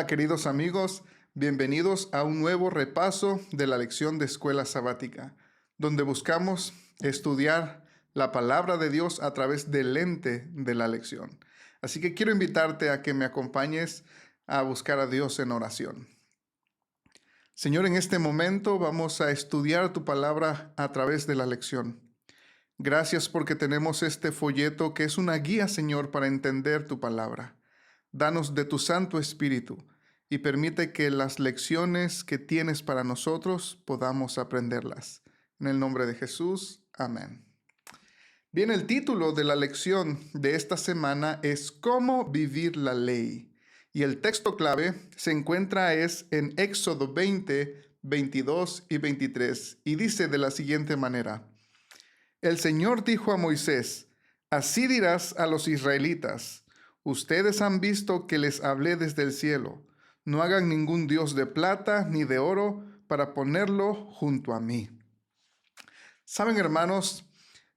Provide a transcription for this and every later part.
Queridos amigos, bienvenidos a un nuevo repaso de la lección de Escuela Sabática, donde buscamos estudiar la palabra de Dios a través del lente de la lección. Así que quiero invitarte a que me acompañes a buscar a Dios en oración. Señor, en este momento vamos a estudiar tu palabra a través de la lección. Gracias porque tenemos este folleto que es una guía, Señor, para entender tu palabra. Danos de tu Santo Espíritu y permite que las lecciones que tienes para nosotros podamos aprenderlas. En el nombre de Jesús, amén. Bien, el título de la lección de esta semana es ¿Cómo vivir la ley? Y el texto clave se encuentra en Éxodo 20, 22 y 23 y dice de la siguiente manera: El Señor dijo a Moisés, así dirás a los israelitas, ustedes han visto que les hablé desde el cielo. No hagan ningún dios de plata ni de oro para ponerlo junto a mí. Saben, hermanos,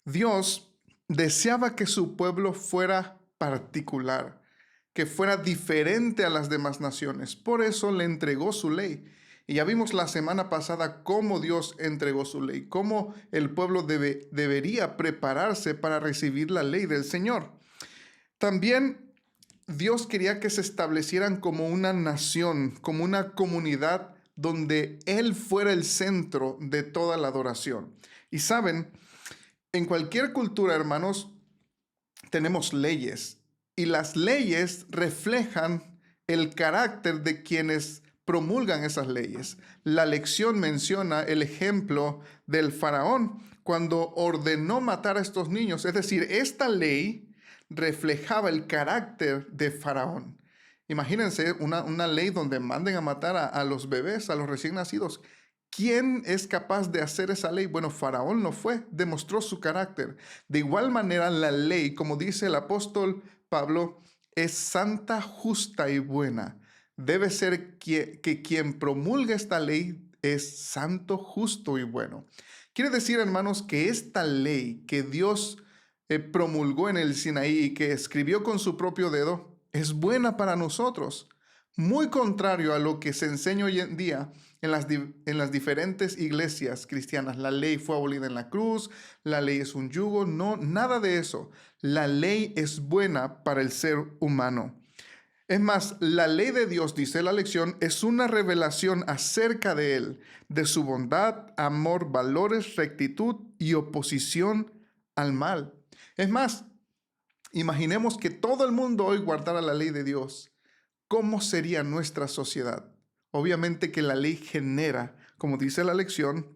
Dios deseaba que su pueblo fuera particular, que fuera diferente a las demás naciones. Por eso le entregó su ley. Y ya vimos la semana pasada cómo Dios entregó su ley, cómo el pueblo debería prepararse para recibir la ley del Señor. También Dios quería que se establecieran como una nación, como una comunidad donde Él fuera el centro de toda la adoración. Y saben, en cualquier cultura, hermanos, tenemos leyes y las leyes reflejan el carácter de quienes promulgan esas leyes. La lección menciona el ejemplo del faraón cuando ordenó matar a estos niños. Es decir, esta ley reflejaba el carácter de faraón. Imagínense una ley donde manden a matar a los bebés, a los recién nacidos. ¿Quién es capaz de hacer esa ley? Bueno, Faraón lo fue, demostró su carácter. De igual manera, la ley, como dice el apóstol Pablo, es santa, justa y buena. Debe ser que quien promulga esta ley es santo, justo y bueno. Quiere decir, hermanos, que esta ley que Dios promulgó en el Sinaí y que escribió con su propio dedo es buena para nosotros. Muy contrario a lo que se enseña hoy en día en las diferentes iglesias cristianas. La ley fue abolida en la cruz, la ley es un yugo. No, nada de eso. La ley es buena para el ser humano. Es más, la ley de Dios, dice la lección, es una revelación acerca de Él, de su bondad, amor, valores, rectitud y oposición al mal. Es más, imaginemos que todo el mundo hoy guardara la ley de Dios. ¿Cómo sería nuestra sociedad? Obviamente que la ley genera, como dice la lección,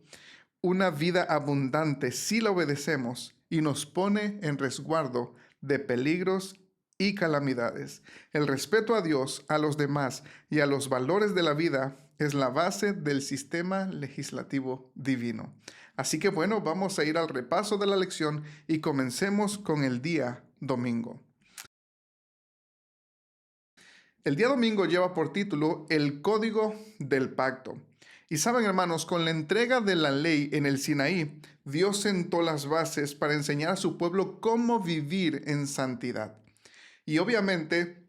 una vida abundante si la obedecemos y nos pone en resguardo de peligros y calamidades. El respeto a Dios, a los demás y a los valores de la vida es la base del sistema legislativo divino. Así que bueno, vamos a ir al repaso de la lección y comencemos con el día domingo. El día domingo lleva por título El Código del Pacto. Y saben, hermanos, con la entrega de la ley en el Sinaí, Dios sentó las bases para enseñar a su pueblo cómo vivir en santidad. Y obviamente,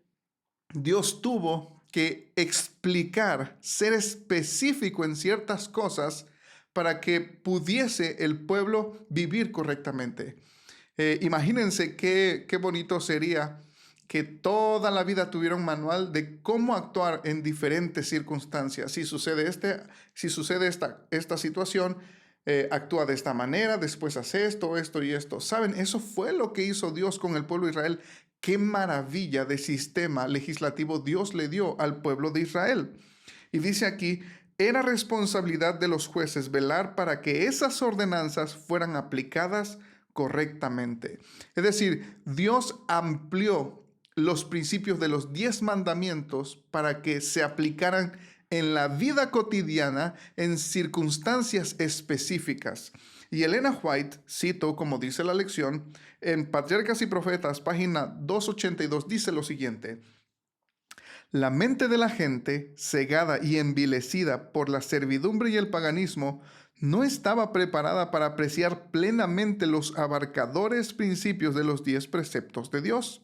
Dios tuvo que explicar, ser específico en ciertas cosas para que pudiese el pueblo vivir correctamente. Imagínense qué bonito sería que toda la vida tuviera un manual de cómo actuar en diferentes circunstancias. Si sucede esta situación, actúa de esta manera, después hace esto, esto y esto. ¿Saben? Eso fue lo que hizo Dios con el pueblo de Israel. Qué maravilla de sistema legislativo Dios le dio al pueblo de Israel. Y dice aquí, era responsabilidad de los jueces velar para que esas ordenanzas fueran aplicadas correctamente. Es decir, Dios amplió los principios de los 10 mandamientos para que se aplicaran en la vida cotidiana en circunstancias específicas. Y Elena White, cito como dice la lección, en Patriarcas y Profetas, página 282, dice lo siguiente: la mente de la gente, cegada y envilecida por la servidumbre y el paganismo, no estaba preparada para apreciar plenamente los abarcadores principios de los 10 preceptos de Dios.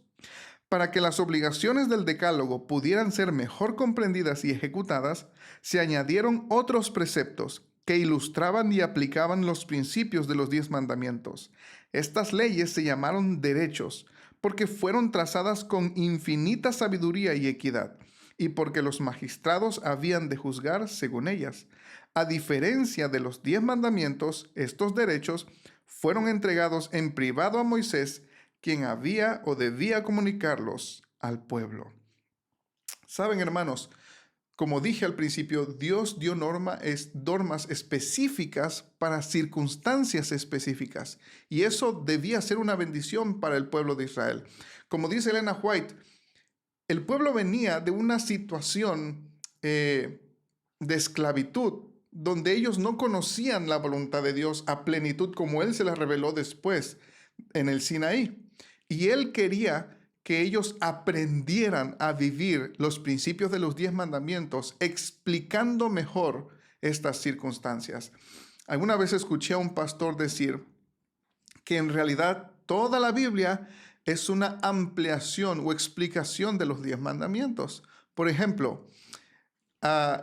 Para que las obligaciones del Decálogo pudieran ser mejor comprendidas y ejecutadas, se añadieron otros preceptos que ilustraban y aplicaban los principios de los 10 mandamientos. Estas leyes se llamaron derechos, porque fueron trazadas con infinita sabiduría y equidad, y porque los magistrados habían de juzgar según ellas. A diferencia de los 10 mandamientos, estos derechos fueron entregados en privado a Moisés, quien había o debía comunicarlos al pueblo. Saben, hermanos, como dije al principio, Dios dio normas específicas para circunstancias específicas, y eso debía ser una bendición para el pueblo de Israel. Como dice Elena White, el pueblo venía de una situación de esclavitud, donde ellos no conocían la voluntad de Dios a plenitud como Él se la reveló después en el Sinaí. Y Él quería que ellos aprendieran a vivir los principios de los 10 mandamientos, explicando mejor estas circunstancias. Alguna vez escuché a un pastor decir que en realidad toda la Biblia es una ampliación o explicación de los 10 mandamientos. Por ejemplo,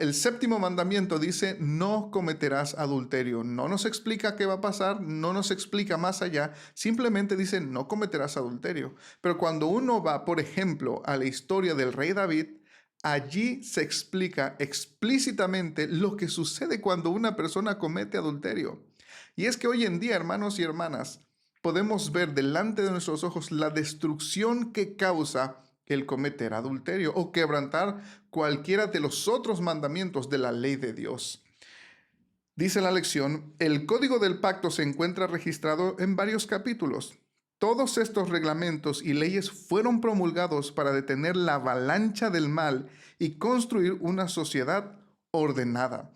el séptimo mandamiento dice, no cometerás adulterio. No nos explica qué va a pasar, no nos explica más allá, simplemente dice, no cometerás adulterio. Pero cuando uno va, por ejemplo, a la historia del rey David, allí se explica explícitamente lo que sucede cuando una persona comete adulterio. Y es que hoy en día, hermanos y hermanas, podemos ver delante de nuestros ojos la destrucción que causa el cometer adulterio o quebrantar cualquiera de los otros mandamientos de la ley de Dios. Dice la lección, el código del pacto se encuentra registrado en varios capítulos. Todos estos reglamentos y leyes fueron promulgados para detener la avalancha del mal y construir una sociedad ordenada.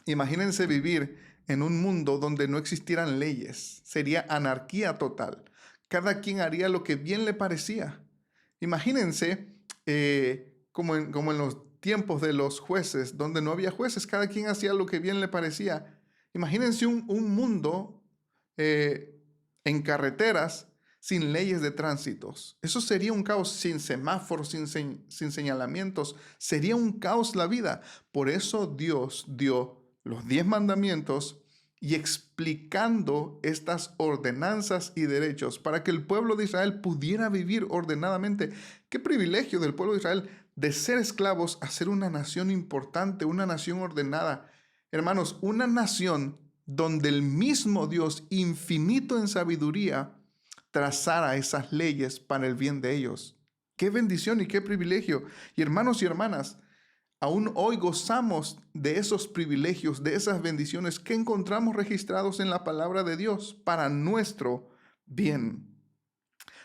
Imagínense vivir en un mundo donde no existieran leyes. Sería anarquía total. Cada quien haría lo que bien le parecía. Imagínense como en los tiempos de los jueces, donde no había jueces, cada quien hacía lo que bien le parecía. Imagínense un mundo en carreteras sin leyes de tránsitos. Eso sería un caos, sin semáforos, sin señalamientos. Sería un caos la vida. Por eso Dios dio los 10 mandamientos y explicando estas ordenanzas y derechos para que el pueblo de Israel pudiera vivir ordenadamente. Qué privilegio del pueblo de Israel de ser esclavos a ser una nación importante, una nación ordenada. Hermanos, una nación donde el mismo Dios, infinito en sabiduría, trazara esas leyes para el bien de ellos. Qué bendición y qué privilegio. Y hermanos y hermanas, aún hoy gozamos de esos privilegios, de esas bendiciones que encontramos registrados en la palabra de Dios para nuestro bien.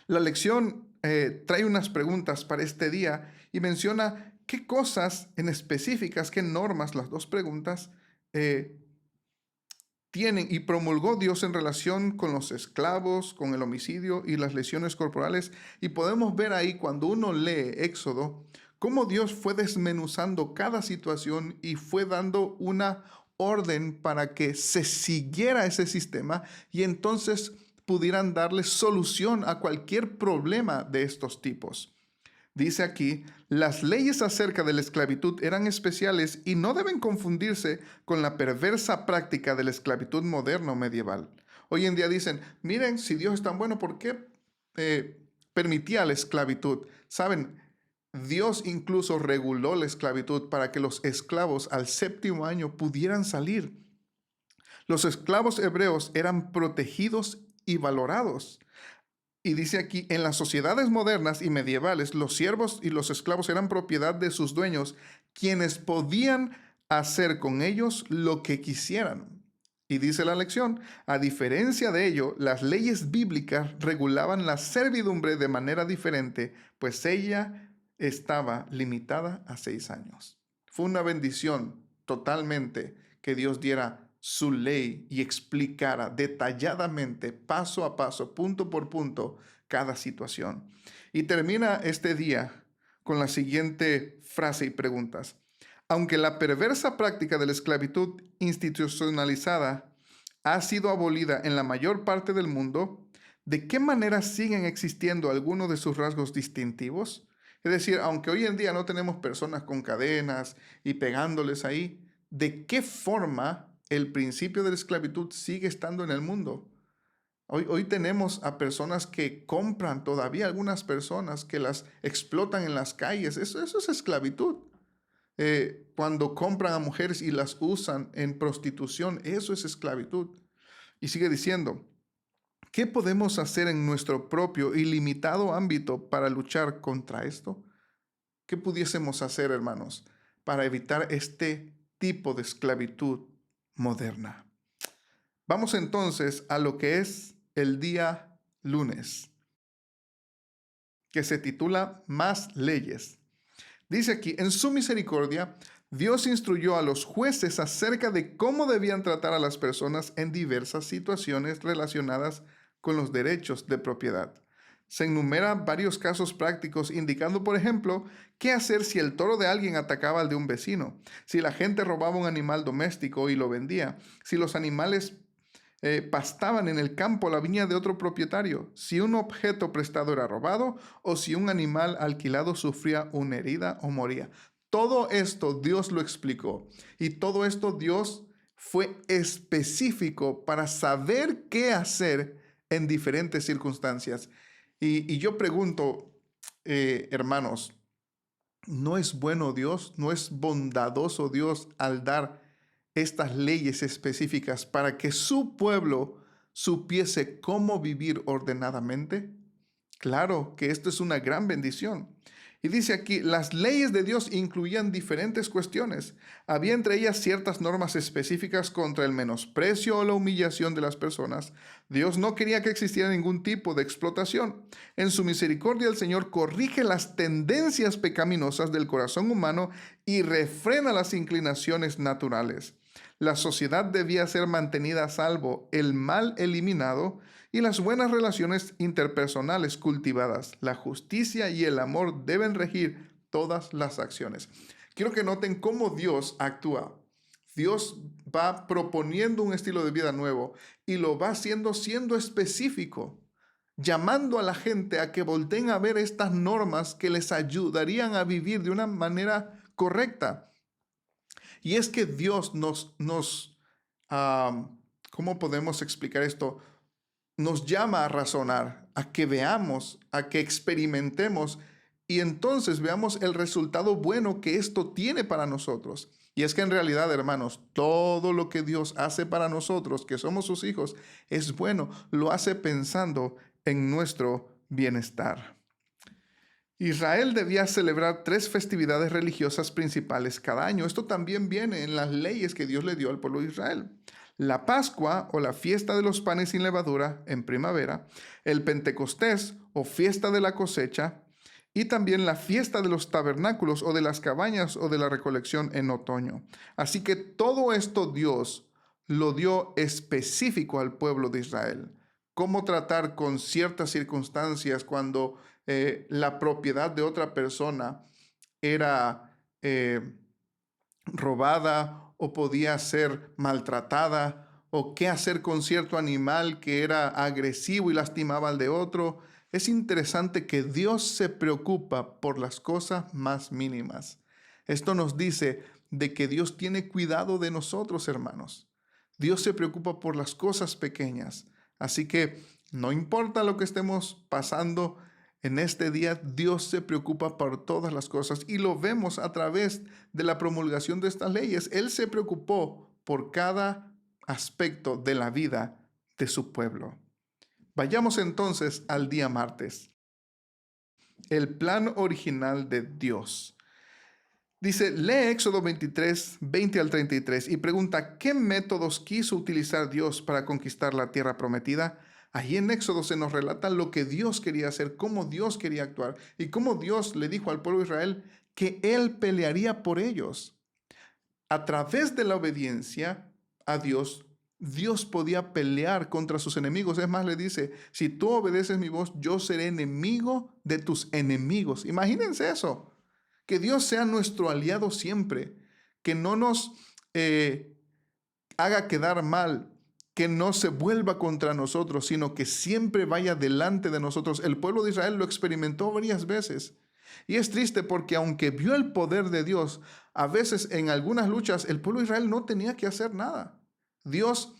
La lección trae unas preguntas para este día y menciona qué cosas en específicas, qué normas, las dos preguntas, tienen y promulgó Dios en relación con los esclavos, con el homicidio y las lesiones corporales. Y podemos ver ahí cuando uno lee Éxodo, cómo Dios fue desmenuzando cada situación y fue dando una orden para que se siguiera ese sistema y entonces pudieran darle solución a cualquier problema de estos tipos. Dice aquí, las leyes acerca de la esclavitud eran especiales y no deben confundirse con la perversa práctica de la esclavitud moderna o medieval. Hoy en día dicen, miren, si Dios es tan bueno, ¿por qué permitía la esclavitud? Saben, Dios incluso reguló la esclavitud para que los esclavos al 7º año pudieran salir. Los esclavos hebreos eran protegidos y valorados. Y dice aquí, en las sociedades modernas y medievales, los siervos y los esclavos eran propiedad de sus dueños, quienes podían hacer con ellos lo que quisieran. Y dice la lección, a diferencia de ello, las leyes bíblicas regulaban la servidumbre de manera diferente, pues ella estaba limitada a 6 años. Fue una bendición totalmente que Dios diera su ley y explicara detalladamente, paso a paso, punto por punto, cada situación. Y termina este día con la siguiente frase y preguntas. Aunque la perversa práctica de la esclavitud institucionalizada ha sido abolida en la mayor parte del mundo, ¿de qué manera siguen existiendo algunos de sus rasgos distintivos? Es decir, aunque hoy en día no tenemos personas con cadenas y pegándoles ahí, ¿de qué forma el principio de la esclavitud sigue estando en el mundo? Hoy tenemos a personas que compran, todavía algunas personas que las explotan en las calles. Eso es esclavitud. Cuando compran a mujeres y las usan en prostitución, eso es esclavitud. Y sigue diciendo, ¿qué podemos hacer en nuestro propio y limitado ámbito para luchar contra esto? ¿Qué pudiésemos hacer, hermanos, para evitar este tipo de esclavitud moderna? Vamos entonces a lo que es el día lunes, que se titula Más leyes. Dice aquí, en su misericordia, Dios instruyó a los jueces acerca de cómo debían tratar a las personas en diversas situaciones relacionadas con los derechos de propiedad. Se enumeran varios casos prácticos indicando, por ejemplo, qué hacer si el toro de alguien atacaba al de un vecino, si la gente robaba un animal doméstico y lo vendía, si los animales pastaban en el campo la viña de otro propietario, si un objeto prestado era robado o si un animal alquilado sufría una herida o moría. Todo esto Dios lo explicó y todo esto Dios fue específico para saber qué hacer en diferentes circunstancias. Y yo pregunto, hermanos, ¿no es bueno Dios? ¿No es bondadoso Dios al dar estas leyes específicas para que su pueblo supiese cómo vivir ordenadamente? Claro que esto es una gran bendición. Y dice aquí, las leyes de Dios incluían diferentes cuestiones. Había entre ellas ciertas normas específicas contra el menosprecio o la humillación de las personas. Dios no quería que existiera ningún tipo de explotación. En su misericordia, el Señor corrige las tendencias pecaminosas del corazón humano y refrena las inclinaciones naturales. La sociedad debía ser mantenida a salvo, el mal eliminado y las buenas relaciones interpersonales cultivadas. La justicia y el amor deben regir todas las acciones. Quiero que noten cómo Dios actúa. Dios va proponiendo un estilo de vida nuevo y lo va haciendo siendo específico, llamando a la gente a que volteen a ver estas normas que les ayudarían a vivir de una manera correcta. Y es que Dios ¿cómo podemos explicar esto? Nos llama a razonar, a que veamos, a que experimentemos y entonces veamos el resultado bueno que esto tiene para nosotros. Y es que en realidad, hermanos, todo lo que Dios hace para nosotros, que somos sus hijos, es bueno. Lo hace pensando en nuestro bienestar. Israel debía celebrar 3 festividades religiosas principales cada año. Esto también viene en las leyes que Dios le dio al pueblo de Israel. La Pascua o la fiesta de los panes sin levadura en primavera, el Pentecostés o fiesta de la cosecha y también la fiesta de los tabernáculos o de las cabañas o de la recolección en otoño. Así que todo esto Dios lo dio específico al pueblo de Israel. Cómo tratar con ciertas circunstancias cuando la propiedad de otra persona era robada o podía ser maltratada, o qué hacer con cierto animal que era agresivo y lastimaba al de otro. Es interesante que Dios se preocupa por las cosas más mínimas. Esto nos dice de que Dios tiene cuidado de nosotros, hermanos. Dios se preocupa por las cosas pequeñas. Así que no importa lo que estemos pasando en este día, Dios se preocupa por todas las cosas y lo vemos a través de la promulgación de estas leyes. Él se preocupó por cada aspecto de la vida de su pueblo. Vayamos entonces al día martes. El plan original de Dios. Dice, lee Éxodo 23, 20 al 33 y pregunta, ¿qué métodos quiso utilizar Dios para conquistar la tierra prometida? Allí en Éxodo se nos relata lo que Dios quería hacer, cómo Dios quería actuar y cómo Dios le dijo al pueblo de Israel que Él pelearía por ellos. A través de la obediencia a Dios, Dios podía pelear contra sus enemigos. Es más, le dice, si tú obedeces mi voz, yo seré enemigo de tus enemigos. Imagínense eso. Que Dios sea nuestro aliado siempre, que no nos haga quedar mal, que no se vuelva contra nosotros, sino que siempre vaya delante de nosotros. El pueblo de Israel lo experimentó varias veces. Y es triste porque aunque vio el poder de Dios, a veces en algunas luchas el pueblo de Israel no tenía que hacer nada. Dios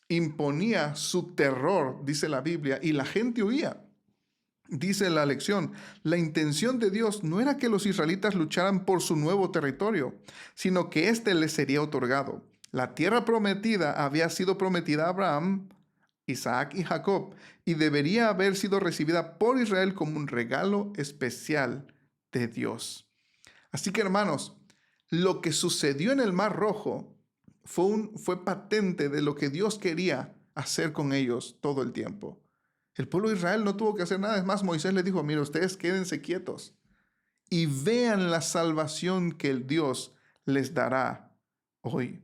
imponía su terror, dice la Biblia, y la gente huía. Dice la lección, la intención de Dios no era que los israelitas lucharan por su nuevo territorio, sino que éste les sería otorgado. La tierra prometida había sido prometida a Abraham, Isaac y Jacob, y debería haber sido recibida por Israel como un regalo especial de Dios. Así que, hermanos, lo que sucedió en el Mar Rojo fue patente de lo que Dios quería hacer con ellos todo el tiempo. El pueblo de Israel no tuvo que hacer nada. Es más, Moisés les dijo, mira, ustedes quédense quietos y vean la salvación que el Dios les dará hoy.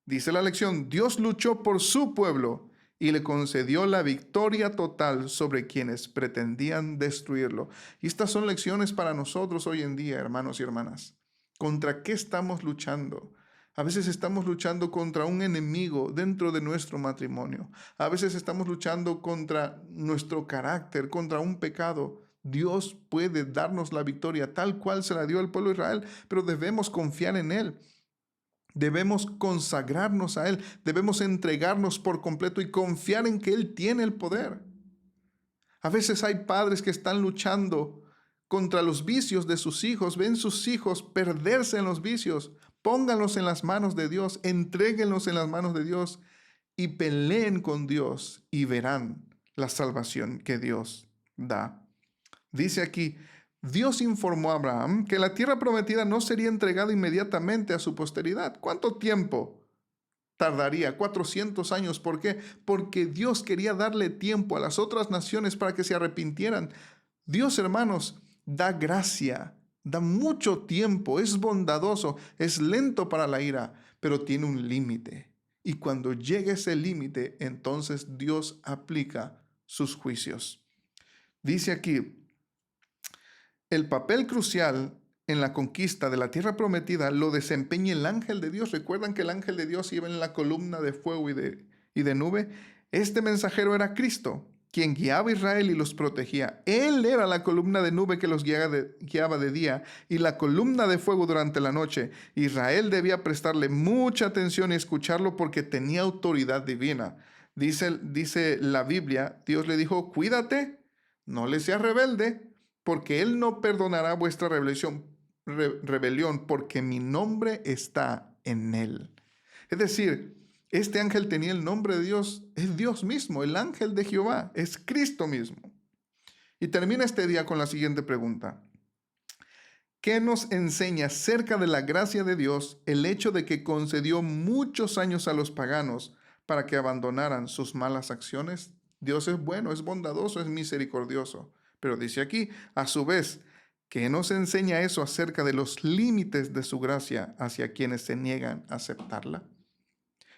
Dice la lección, Dios luchó por su pueblo y le concedió la victoria total sobre quienes pretendían destruirlo. Y estas son lecciones para nosotros hoy en día, hermanos y hermanas. ¿Contra qué estamos luchando? A veces estamos luchando contra un enemigo dentro de nuestro matrimonio. A veces estamos luchando contra nuestro carácter, contra un pecado. Dios puede darnos la victoria tal cual se la dio al pueblo de Israel, pero debemos confiar en Él. Debemos consagrarnos a Él. Debemos entregarnos por completo y confiar en que Él tiene el poder. A veces hay padres que están luchando contra los vicios de sus hijos. Ven sus hijos perderse en los vicios. Pónganlos en las manos de Dios, entréguenlos en las manos de Dios y peleen con Dios y verán la salvación que Dios da. Dice aquí, Dios informó a Abraham que la tierra prometida no sería entregada inmediatamente a su posteridad. ¿Cuánto tiempo tardaría? 400 años. ¿Por qué? Porque Dios quería darle tiempo a las otras naciones para que se arrepintieran. Dios, hermanos, da gracia. Da mucho tiempo, es bondadoso, es lento para la ira, pero tiene un límite. Y cuando llegue ese límite, entonces Dios aplica sus juicios. Dice aquí, el papel crucial en la conquista de la tierra prometida lo desempeña el ángel de Dios. ¿Recuerdan que el ángel de Dios iba en la columna de fuego y de nube? Este mensajero era Cristo, quien guiaba a Israel y los protegía. Él era la columna de nube que los guiaba de día y la columna de fuego durante la noche. Israel debía prestarle mucha atención y escucharlo porque tenía autoridad divina. Dice la Biblia, Dios le dijo, cuídate, no le seas rebelde, porque Él no perdonará vuestra rebelión, porque mi nombre está en Él. Es decir, este ángel tenía el nombre de Dios, es Dios mismo, el ángel de Jehová, es Cristo mismo. Y termina este día con la siguiente pregunta. ¿Qué nos enseña acerca de la gracia de Dios el hecho de que concedió muchos años a los paganos para que abandonaran sus malas acciones? Dios es bueno, es bondadoso, es misericordioso. Pero dice aquí, a su vez, ¿qué nos enseña eso acerca de los límites de su gracia hacia quienes se niegan a aceptarla?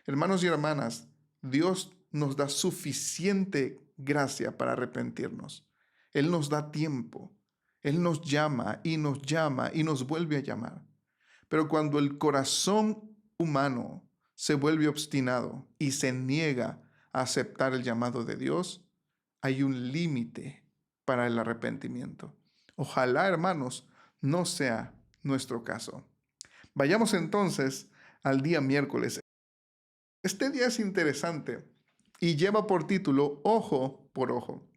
Hermanos y hermanas, Dios nos da suficiente gracia para arrepentirnos. Él nos da tiempo. Él nos llama y nos vuelve a llamar. Pero cuando el corazón humano se vuelve obstinado y se niega a aceptar el llamado de Dios, hay un límite para el arrepentimiento. Ojalá, hermanos, no sea nuestro caso. Vayamos entonces al día miércoles. Este día es interesante y lleva por título Ojo por Ojo.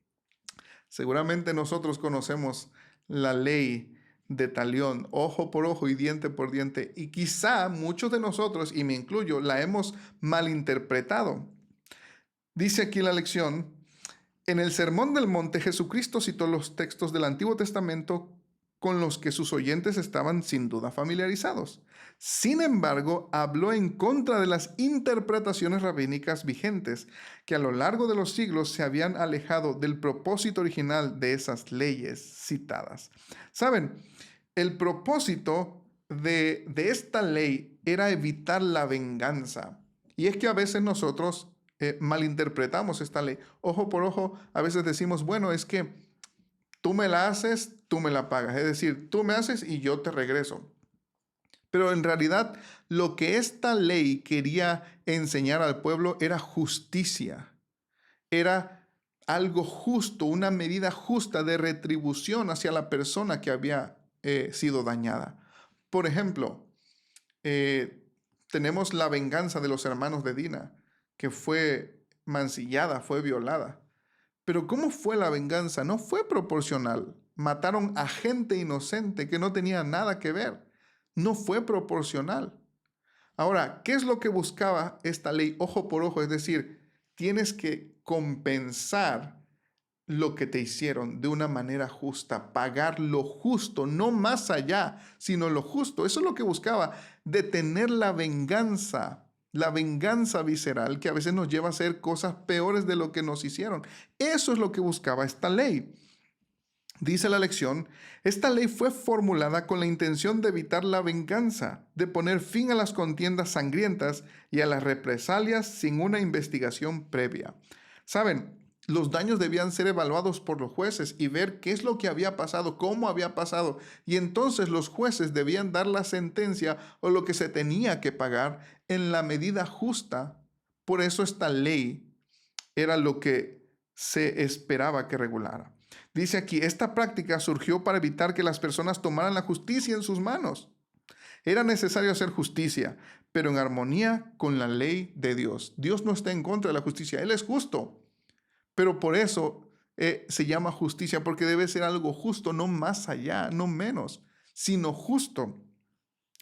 Seguramente nosotros conocemos la ley de Talión, ojo por ojo y diente por diente, y quizá muchos de nosotros, y me incluyo, la hemos malinterpretado. Dice aquí la lección, en el Sermón del Monte Jesucristo citó los textos del Antiguo Testamento con los que sus oyentes estaban sin duda familiarizados. Sin embargo, habló en contra de las interpretaciones rabínicas vigentes, que a lo largo de los siglos se habían alejado del propósito original de esas leyes citadas. ¿Saben? El propósito de esta ley era evitar la venganza. Y es que a veces nosotros malinterpretamos esta ley. Ojo por ojo, a veces decimos, bueno, es que tú me la haces, tú me la pagas. Es decir, tú me haces y yo te regreso. Pero en realidad lo que esta ley quería enseñar al pueblo era justicia. Era algo justo, una medida justa de retribución hacia la persona que había sido dañada. Por ejemplo, tenemos la venganza de los hermanos de Dina, que fue mancillada, fue violada. Pero ¿cómo fue la venganza? No fue proporcional. Mataron a gente inocente que no tenía nada que ver. No fue proporcional. Ahora, ¿qué es lo que buscaba esta ley ojo por ojo? Es decir, tienes que compensar lo que te hicieron de una manera justa, pagar lo justo, no más allá, sino lo justo. Eso es lo que buscaba, detener la venganza visceral que a veces nos lleva a hacer cosas peores de lo que nos hicieron. Eso es lo que buscaba esta ley. Dice la lección, esta ley fue formulada con la intención de evitar la venganza, de poner fin a las contiendas sangrientas y a las represalias sin una investigación previa. ¿Saben? Los daños debían ser evaluados por los jueces y ver qué es lo que había pasado, cómo había pasado, y entonces los jueces debían dar la sentencia o lo que se tenía que pagar en la medida justa. Por eso esta ley era lo que se esperaba que regulara. Dice aquí, esta práctica surgió para evitar que las personas tomaran la justicia en sus manos. Era necesario hacer justicia, pero en armonía con la ley de Dios. Dios no está en contra de la justicia, Él es justo. Pero por eso se llama justicia, porque debe ser algo justo, no más allá, no menos, sino justo.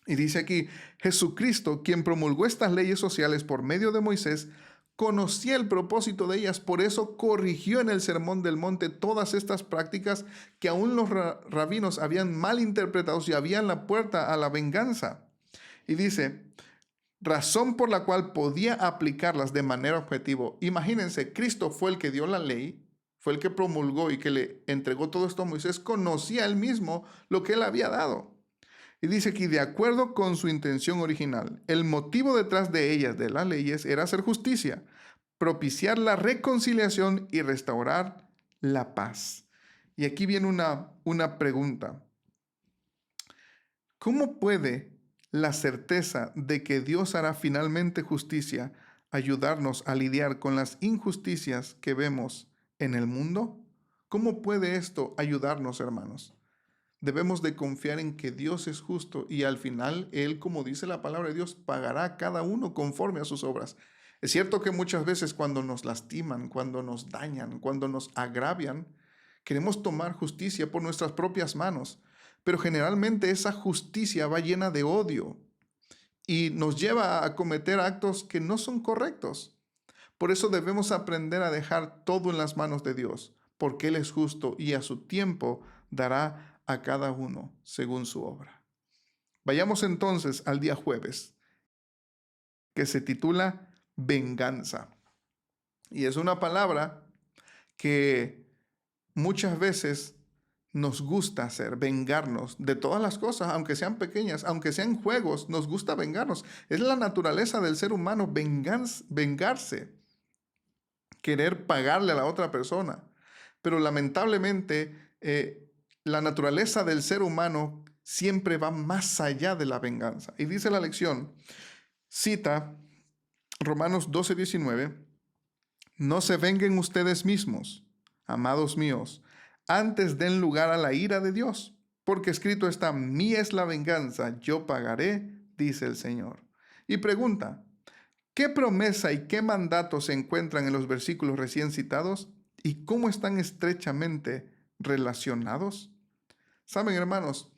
Y dice aquí, Jesucristo, quien promulgó estas leyes sociales por medio de Moisés, conocía el propósito de ellas, por eso corrigió en el Sermón del Monte todas estas prácticas que aún los rabinos habían mal interpretado y abrían la puerta a la venganza. Y dice, razón por la cual podía aplicarlas de manera objetiva. Imagínense, Cristo fue el que dio la ley, fue el que promulgó y que le entregó todo esto a Moisés, conocía él mismo lo que él había dado. Y dice aquí, de acuerdo con su intención original, el motivo detrás de ellas, de las leyes, era hacer justicia, propiciar la reconciliación y restaurar la paz. Y aquí viene una pregunta. ¿Cómo puede la certeza de que Dios hará finalmente justicia ayudarnos a lidiar con las injusticias que vemos en el mundo? ¿Cómo puede esto ayudarnos, hermanos? Debemos de confiar en que Dios es justo y al final Él, como dice la palabra de Dios, pagará a cada uno conforme a sus obras. Es cierto que muchas veces cuando nos lastiman, cuando nos dañan, cuando nos agravian, queremos tomar justicia por nuestras propias manos, pero generalmente esa justicia va llena de odio y nos lleva a cometer actos que no son correctos. Por eso debemos aprender a dejar todo en las manos de Dios, porque Él es justo y a su tiempo dará a cada uno según su obra. Vayamos entonces al día jueves, que se titula venganza. Y es una palabra que muchas veces nos gusta hacer, vengarnos de todas las cosas, aunque sean pequeñas, aunque sean juegos, nos gusta vengarnos. Es la naturaleza del ser humano vengarse, querer pagarle a la otra persona. Pero lamentablemente, la naturaleza del ser humano siempre va más allá de la venganza. Y dice la lección, cita Romanos 12:19, no se venguen ustedes mismos, amados míos, antes den lugar a la ira de Dios, porque escrito está, mía es la venganza, yo pagaré, dice el Señor. Y pregunta, ¿qué promesa y qué mandato se encuentran en los versículos recién citados y cómo están estrechamente relacionados? Saben, hermanos,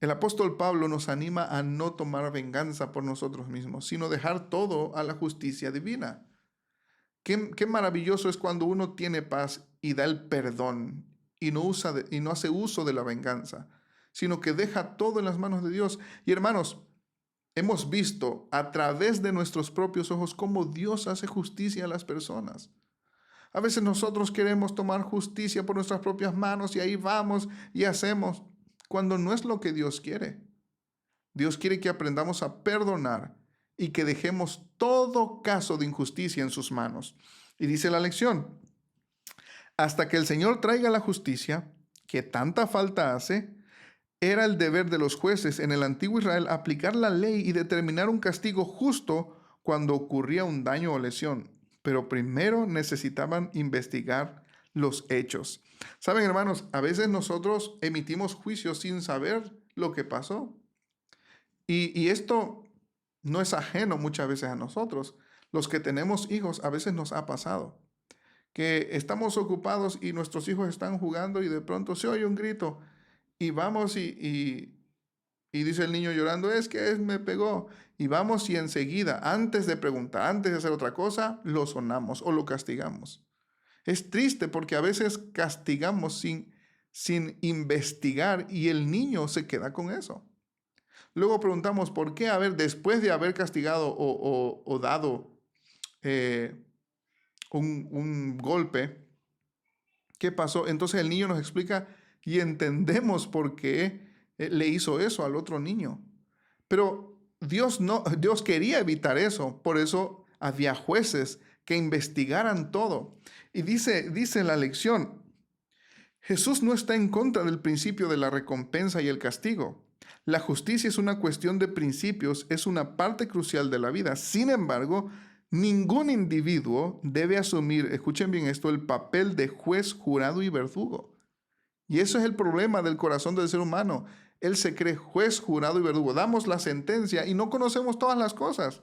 el apóstol Pablo nos anima a no tomar venganza por nosotros mismos, sino dejar todo a la justicia divina. Qué maravilloso es cuando uno tiene paz y da el perdón y no hace uso de la venganza, sino que deja todo en las manos de Dios. Y hermanos, hemos visto a través de nuestros propios ojos cómo Dios hace justicia a las personas. A veces nosotros queremos tomar justicia por nuestras propias manos y ahí vamos y hacemos, cuando no es lo que Dios quiere. Dios quiere que aprendamos a perdonar y que dejemos todo caso de injusticia en sus manos. Y dice la lección, hasta que el Señor traiga la justicia, que tanta falta hace, Era el deber de los jueces en el antiguo Israel aplicar la ley y determinar un castigo justo cuando ocurría un daño o lesión, pero primero necesitaban investigar los hechos. Saben, hermanos, a veces nosotros emitimos juicios sin saber lo que pasó. Y esto no es ajeno muchas veces a nosotros. Los que tenemos hijos, a veces nos ha pasado que estamos ocupados y nuestros hijos están jugando y de pronto se oye un grito y vamos y dice el niño llorando, es que me pegó. Y vamos y enseguida, antes de preguntar, antes de hacer otra cosa, lo sonamos o lo castigamos. Es triste porque a veces castigamos sin investigar y el niño se queda con eso. Luego preguntamos, ¿por qué? A ver, después de haber castigado o dado eh, un golpe, ¿qué pasó? Entonces el niño nos explica y entendemos por qué le hizo eso al otro niño. Pero Dios quería evitar eso, por eso había jueces que investigaran todo. Y dice la lección, Jesús no está en contra del principio de la recompensa y el castigo. La justicia es una cuestión de principios, es una parte crucial de la vida. Sin embargo, ningún individuo debe asumir, escuchen bien esto, el papel de juez, jurado y verdugo. Y eso es el problema del corazón del ser humano. Él se cree juez, jurado y verdugo. Damos la sentencia y no conocemos todas las cosas.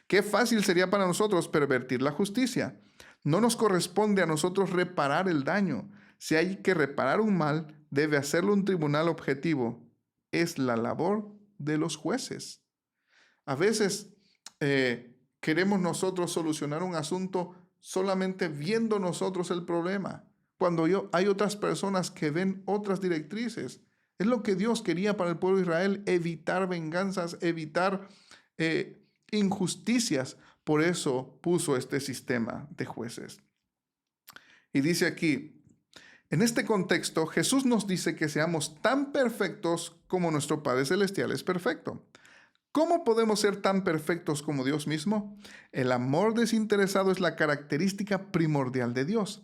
Qué fácil sería para nosotros pervertir la justicia. No nos corresponde a nosotros reparar el daño. Si hay que reparar un mal, debe hacerlo un tribunal objetivo. Es la labor de los jueces. A veces queremos nosotros solucionar un asunto solamente viendo nosotros el problema, cuando hay otras personas que ven otras directrices. Es lo que Dios quería para el pueblo de Israel, evitar venganzas, evitar injusticias. Por eso puso este sistema de jueces. Y dice aquí, en este contexto, Jesús nos dice que seamos tan perfectos como nuestro Padre Celestial es perfecto. ¿Cómo podemos ser tan perfectos como Dios mismo? El amor desinteresado es la característica primordial de Dios.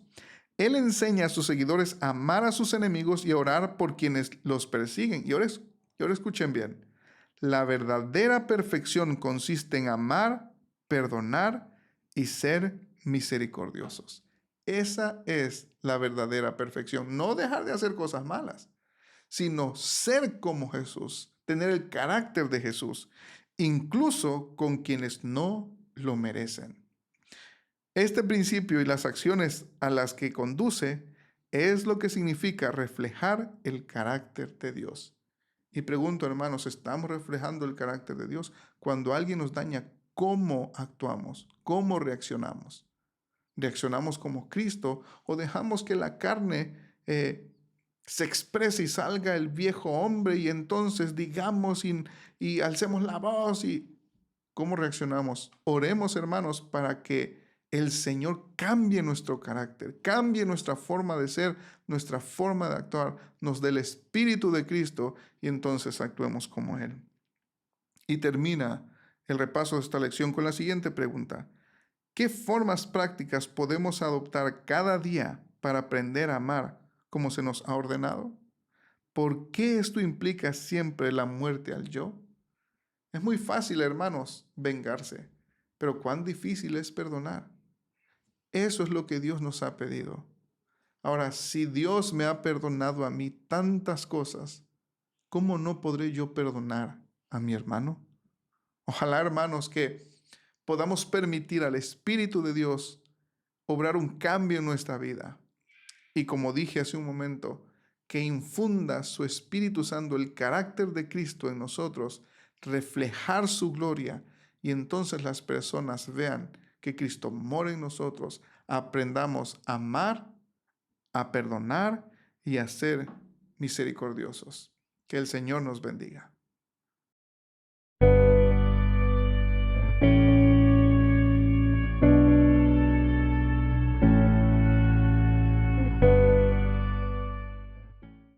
Él enseña a sus seguidores a amar a sus enemigos y a orar por quienes los persiguen. Y ahora escuchen bien. La verdadera perfección consiste en amar, perdonar y ser misericordiosos. Esa es la verdadera perfección. No dejar de hacer cosas malas, sino ser como Jesús, tener el carácter de Jesús, incluso con quienes no lo merecen. Este principio y las acciones a las que conduce es lo que significa reflejar el carácter de Dios. Y pregunto, hermanos, ¿estamos reflejando el carácter de Dios? Cuando alguien nos daña, ¿cómo actuamos? ¿Cómo reaccionamos? ¿Reaccionamos como Cristo o dejamos que la carne se exprese y salga el viejo hombre y entonces digamos y alcemos la voz? ¿Y cómo reaccionamos? Oremos, hermanos, para que el Señor cambie nuestro carácter, cambie nuestra forma de ser, nuestra forma de actuar, nos dé el Espíritu de Cristo y entonces actuemos como Él. Y termina el repaso de esta lección con la siguiente pregunta. ¿Qué formas prácticas podemos adoptar cada día para aprender a amar como se nos ha ordenado? ¿Por qué esto implica siempre la muerte al yo? Es muy fácil, hermanos, vengarse, pero cuán difícil es perdonar. Eso es lo que Dios nos ha pedido. Ahora, si Dios me ha perdonado a mí tantas cosas, ¿cómo no podré yo perdonar a mi hermano? Ojalá, hermanos, que podamos permitir al Espíritu de Dios obrar un cambio en nuestra vida. Y como dije hace un momento, que infunda su Espíritu Santo el carácter de Cristo en nosotros, reflejar su gloria y entonces las personas vean que Cristo mora en nosotros, aprendamos a amar, a perdonar y a ser misericordiosos. Que el Señor nos bendiga.